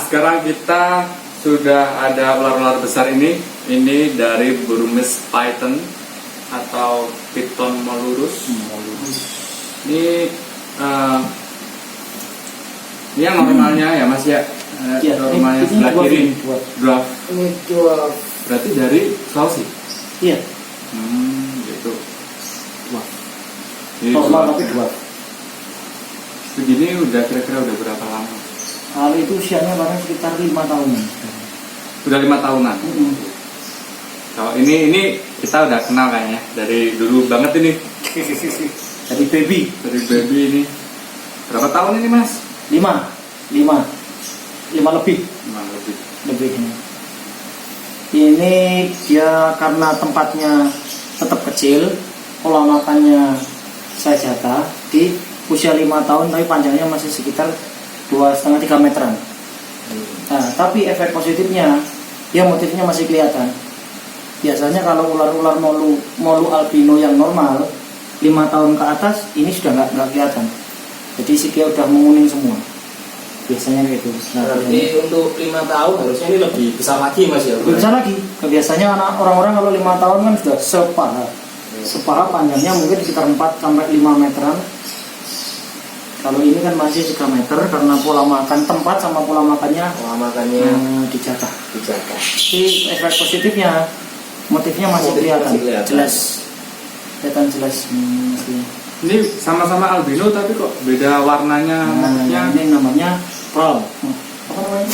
sekarang kita sudah ada ular-ular besar ini. Ini dari Burmese python atau Piton molurus. Ini yang normalnya ya Mas ya. Normalnya sebelah kiri dwarf. Ini dwarf. Berarti dari Sulawesi. Iya. Gitu. Dwarf. Ini Normal tapi dwarf. Begini udah kira-kira udah berapa lama? Kalau itu usianya paling sekitar 5 tahun. Udah 5 tahunan. Kalau ini kita udah kenal kayaknya dari dulu banget ini. Dari baby. Dari baby ini. Berapa tahun ini Mas? 5 lebih. 5 lebih. Lebih. Ini dia karena tempatnya tetap kecil, pola makannya saya jaga di usia 5 tahun tapi panjangnya masih sekitar 2,5-3 meteran. Nah, tapi efek positifnya dia motifnya masih kelihatan. Biasanya kalau ular-ular molu albino yang normal 5 tahun ke atas ini sudah nggak kelihatan. Jadi sikil udah menguning semua. Biasanya gitu. Nah, berarti untuk 5 tahun harusnya ini lebih besar lagi Mas ya? lebih besar lagi. Biasanya orang-orang kalau 5 tahun kan sudah sepaha panjangnya mungkin sekitar 4-5 meteran. Kalau ini kan masih 3 meter karena pola makan tempat sama pola makannya dijaga. Tapi efek positifnya motifnya masih kelihatan jelas. Kelihatan jelas. Ini sama-sama albino tapi kok beda warnanya? Ini namanya pearl. Apa namanya?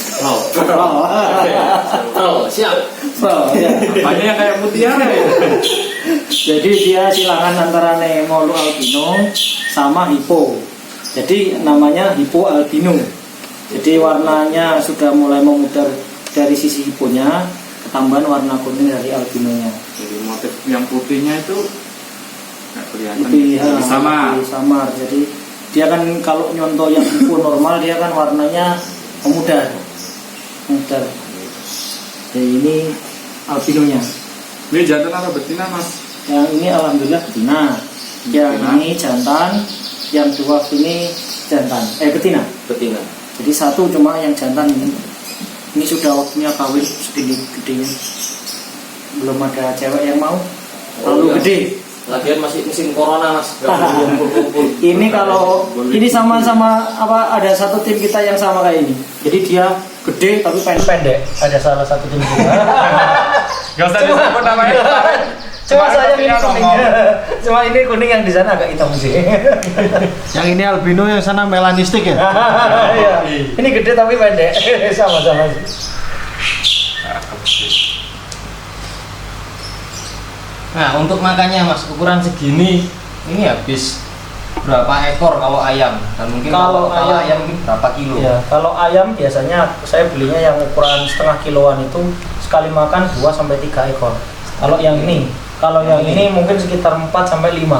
Pearl. Siap. Pearl. Ya. Apanya yang kayak mutiara ya? Jadi dia silangan antara molu albino sama hippo. Jadi namanya hippo albino. Jadi warnanya sudah mulai memudar dari sisi hipponya, ketambahan warna kuning dari albinonya. Jadi motif yang putihnya itu nggak kelihatan. Lebih samar. Jadi dia kan kalau nyontoh yang hippo normal dia kan warnanya memudar. Jadi ini albinonya. Ini jantan atau betina Mas? Yang ini alhamdulillah betina. Yang ini jantan. Yang dwarf ini jantan, betina. Jadi satu cuma yang jantan ini. Ini sudah waktunya kawin segini gedenya. Belum ada cewek yang mau. Terlalu gede. Lagian masih musim corona Mas. Ini kalau ini sama-sama ada satu tim kita yang sama kayak ini. Jadi dia gede tapi pendek. Ada salah satu tim kita. Gak usah disebut namanya. Cuma saya ini kuning. Cuma ini kuning yang di sana agak hitam sih. Yang ini albino, yang sana melanistik ya? Iya. Ini gede tapi pendek. Sama-sama. Nah, untuk makannya Mas, ukuran segini ini habis berapa ekor kalau ayam? Dan mungkin kalau ayam mungkin berapa kilo? Ya, kalau ayam biasanya saya belinya yang ukuran setengah kiloan itu sekali makan 2-3 ekor. Kalau yang ini mungkin sekitar 4-5.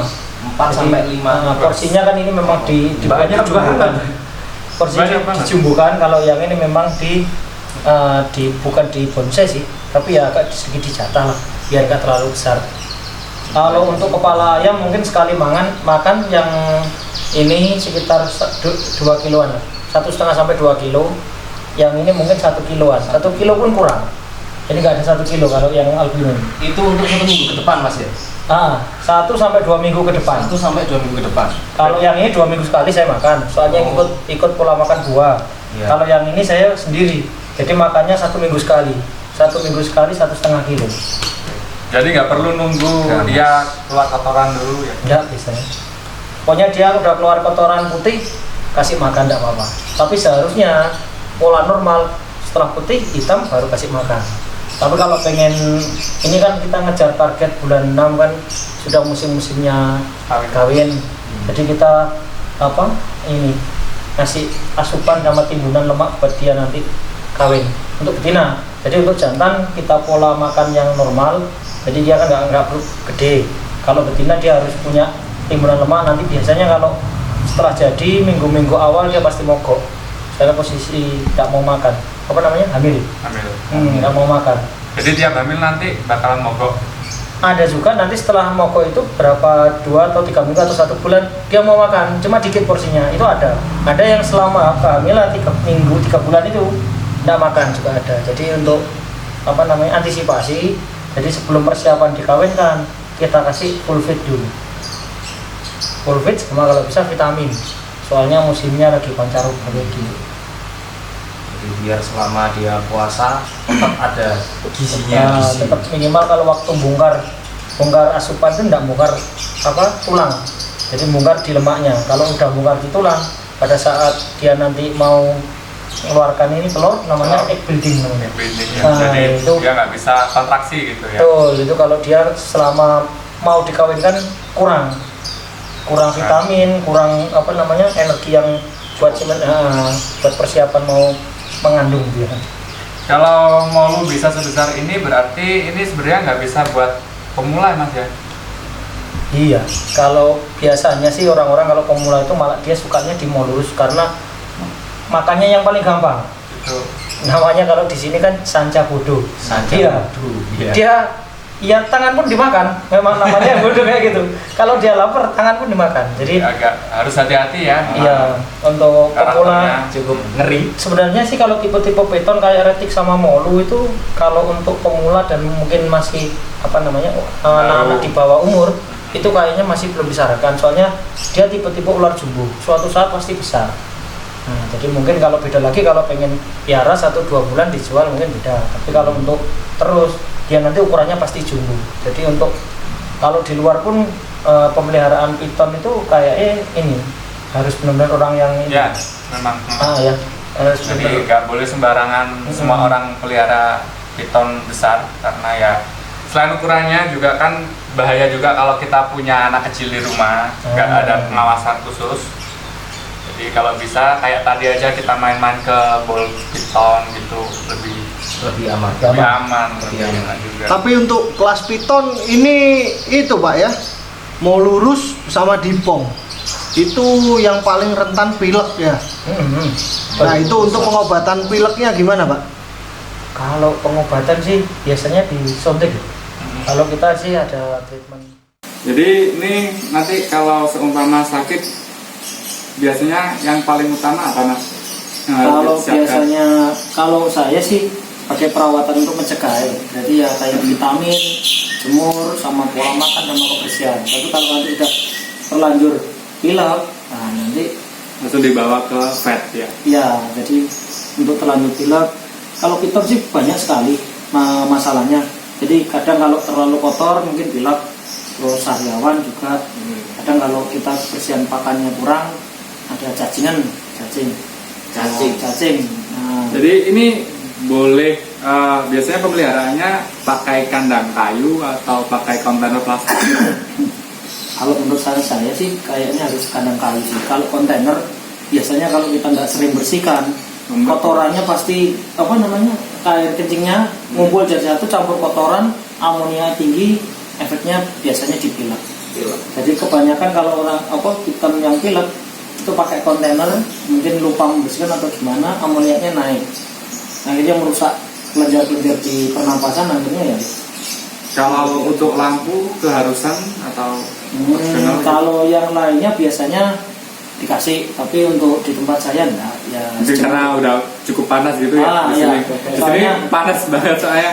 4-5. Porsinya kan ini memang dijumbukan. Porsinya dijumbukan. Kalau yang ini memang bukan di bonsai sih, tapi ya agak sedikit dijatah lah, biar nggak terlalu besar. Kalau untuk kepala ayam mungkin sekali makan yang ini sekitar 2 kiloan lah. 1,5-2 kilo. Yang ini mungkin 1 kiloan. 1 kilo pun kurang. Jadi nggak ada 1 kilo kalau yang albino. Itu untuk 1 minggu ke depan Mas ya? 1-2 minggu ke depan. 1-2 minggu ke depan. Kalau yang ini 2 minggu sekali saya makan. Soalnya ikut pola makan buah. Ya. Kalau yang ini saya sendiri. Jadi makannya 1 minggu sekali. 1 minggu sekali 1,5 kilo. Jadi nggak perlu nunggu dia keluar kotoran dulu ya? Nggak bisa. Pokoknya dia udah keluar kotoran putih, kasih makan nggak apa-apa. Tapi seharusnya pola normal setelah putih hitam baru kasih makan. Tapi kalau pengen ini kan kita ngejar target bulan 6 kan sudah musim-musimnya kawin. Jadi kita ngasih asupan sama timbunan lemak buat dia nanti kawin untuk betina. Jadi untuk jantan kita pola makan yang normal. Jadi dia kan nggak perlu gede. Kalau betina dia harus punya timbunan lemak. Nanti biasanya kalau setelah jadi minggu-minggu awal dia pasti mogok. Saya posisi tidak mau makan. Apa namanya? Hamil. Nggak mau makan. Jadi tiap hamil nanti bakalan mogok. Ada juga nanti setelah mogok itu berapa 2 atau 3 minggu atau 1 bulan dia mau makan, cuma dikit porsinya. Itu ada yang selama kehamilan 3 minggu 3 bulan itu tidak makan juga ada. Jadi untuk antisipasi, jadi sebelum persiapan dikawinkan kita kasih full feed dulu. Full feed sama kalau bisa vitamin, soalnya musimnya lagi pancaroba lagi. Jadi biar selama dia puasa tetap ada gizinya. Tetap minimal kalau waktu bongkar asupan itu tidak bongkar tulang, jadi bongkar di lemaknya. Kalau udah bongkar di tulang, pada saat dia nanti mau mengeluarkan ini telur, namanya egg building namanya. Jadi itu dia nggak bisa kontraksi gitu ya. betul, itu kalau dia selama mau dikawinkan kurang vitamin, kurang energi yang buat buat persiapan mau mengandung dia. Kalau molu bisa sebesar ini berarti ini sebenarnya nggak bisa buat pemula Mas ya? Iya, kalau biasanya sih orang-orang kalau pemula itu malah dia sukanya di molurus karena makannya yang paling gampang. Itu. Namanya kalau di sini kan sanca bodoh. Iya. Dia ya tangan pun dimakan. Memang namanya bodoh kayak gitu. Kalau dia lapar tangan pun dimakan. Jadi agak harus hati-hati ya. iya, untuk pemula cukup ngeri. sebenarnya sih kalau tipe-tipe piton kayak retik sama molu itu kalau untuk pemula dan mungkin masih anak-anak di bawah umur itu kayaknya masih belum disarankan, soalnya dia tipe-tipe ular jumbo, suatu saat pasti besar. Nah, jadi mungkin kalau beda lagi kalau pengen piara 1-2 bulan dijual mungkin beda, tapi kalau untuk terus dia nanti ukurannya pasti jumbo. Jadi untuk kalau di luar pun pemeliharaan piton itu kayak ini harus benar-benar orang yang ini. Ya, memang. Ya. Jadi nggak boleh sembarangan semua orang pelihara piton besar karena ya selain ukurannya juga kan bahaya juga kalau kita punya anak kecil di rumah nggak ada pengawasan khusus. Jadi kalau bisa kayak tadi aja kita main-main ke ball piton gitu lebih aman juga. Tapi untuk kelas piton ini itu Pak ya, mau lurus sama dipong itu yang paling rentan pilek ya. Nah itu untuk pengobatan pileknya gimana Pak? Kalau pengobatan sih biasanya disuntik. Kalau kita sih ada treatment. Jadi ini nanti kalau seumpama sakit biasanya yang paling utama apa Mas? Kalau biasanya kalau saya sih pakai perawatan untuk mencegah ya. Jadi ya kayak vitamin, jemur, sama pola makan sama kebersihan. Tapi kalau nanti udah terlanjur pilek, nah nanti langsung dibawa ke vet ya. Ya, jadi untuk terlanjur pilek, kalau piton sih banyak sekali masalahnya. Jadi kadang kalau terlalu kotor mungkin pilek, terus sariawan juga. Kadang kalau kita kebersihan pakannya kurang, ada cacing. Nah, jadi ini boleh biasanya pemeliharaannya pakai kandang kayu atau pakai kontainer plastik? kalau menurut saya sih kayaknya harus kandang kayu sih. Kalau kontainer biasanya kalau kita nggak sering bersihkan, kotorannya pasti air kencingnya ngumpul jadi satu, campur kotoran, amonia tinggi, efeknya biasanya di pilek. Jadi kebanyakan kalau orang piton yang pilek itu pakai kontainer, mungkin lupa membersihkan atau gimana, amoniaknya naik, akhirnya merusak kelenjar-kelenjar di pernapasan, akhirnya ya. Kalau untuk lampu keharusan atau kalau yang lainnya biasanya dikasih, tapi untuk di tempat saya enggak ya. Mungkin karena udah cukup panas gitu ya di sini. Di sini panas banget soalnya.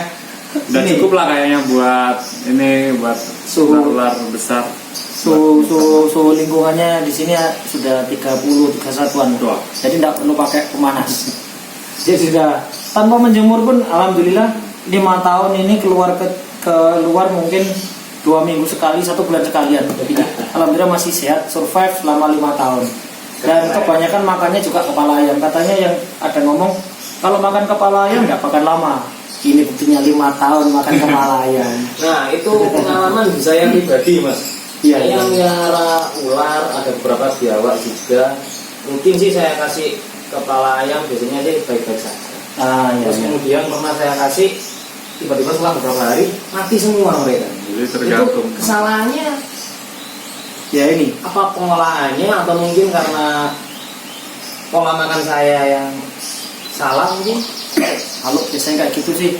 Udah cukup lah kayaknya buat ular besar. Suhu lingkungannya di sini sudah 31-an. Jadi tidak perlu pakai pemanas. Jadi sudah tanpa menjemur pun alhamdulillah 5 tahun ini keluar ke luar mungkin 2 minggu sekali, 1 bulan sekalian. Jadi alhamdulillah masih sehat, survive selama 5 tahun. Dan kebanyakan makannya juga kepala ayam. Katanya yang ada ngomong kalau makan kepala ayam nggak bakal lama. Ini buktinya 5 tahun makan kepala ayam. Nah itu pengalaman saya pribadi Mas. Iya. Yang melihara ular ada beberapa biawak juga. Mungkin sih saya kasih kepala ayam biasanya dia baik-baik saja. Terus kemudian pernah saya kasih tiba-tiba setelah beberapa hari mati semua mereka. Jadi tergantung. Itu kesalahannya ya ini apa pengolahannya atau mungkin karena pola makan saya yang salah mungkin. Kalau biasanya kayak gitu sih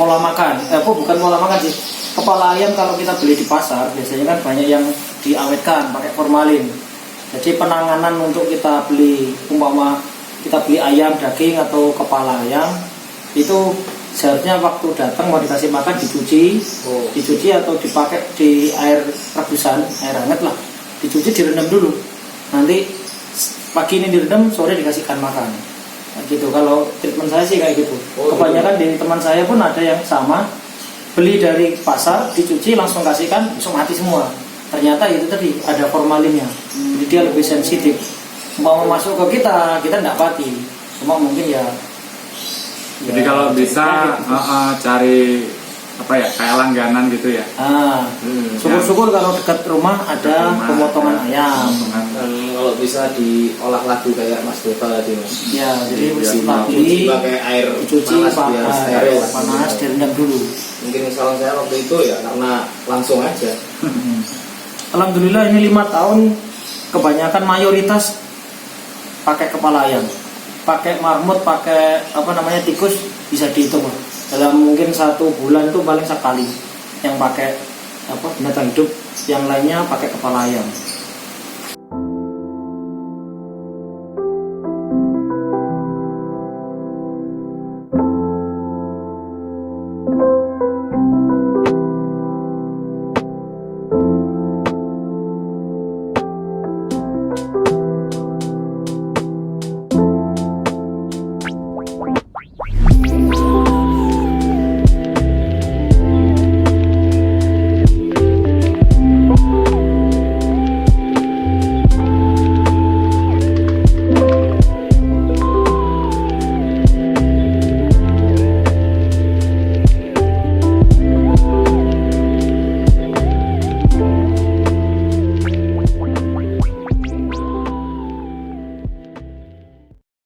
pola makan, bukan pola makan sih. Kepala ayam kalau kita beli di pasar biasanya kan banyak yang diawetkan pakai formalin. Jadi penanganan untuk kita beli umpama kita beli ayam daging atau kepala ayam itu seharusnya waktu datang mau dikasih makan dicuci atau dipakai di air rebusan, air hangat lah, dicuci direndam dulu, nanti pagi ini direndam, sore dikasihkan makan. Nah, gitu. Kalau treatment saya sih kayak gitu. Kebanyakan di teman saya pun ada yang sama, beli dari pasar dicuci langsung kasihkan, langsung mati semua. Ternyata itu tadi ada formalinnya, jadi dia lebih sensitif. Mau masuk ke kita tidak pati, cuma mungkin ya. Jadi kalau bisa gitu. Cari apa ya, kayak langganan gitu ya. Syukur-syukur kalau dekat rumah ada pemotongan ayam. Kalau bisa diolah lagi kayak Mas Deva tadi Mas. Ya, jadi pagi pakai air dicuci panas biar steril. Panas direndam dulu. Mungkin salah saya waktu itu ya karena langsung aja. Alhamdulillah ini 5 tahun kebanyakan mayoritas pakai kepala ayam, pakai marmut, pakai tikus bisa dihitung dalam mungkin 1 bulan itu paling sekali yang pakai binatang hidup, yang lainnya pakai kepala ayam.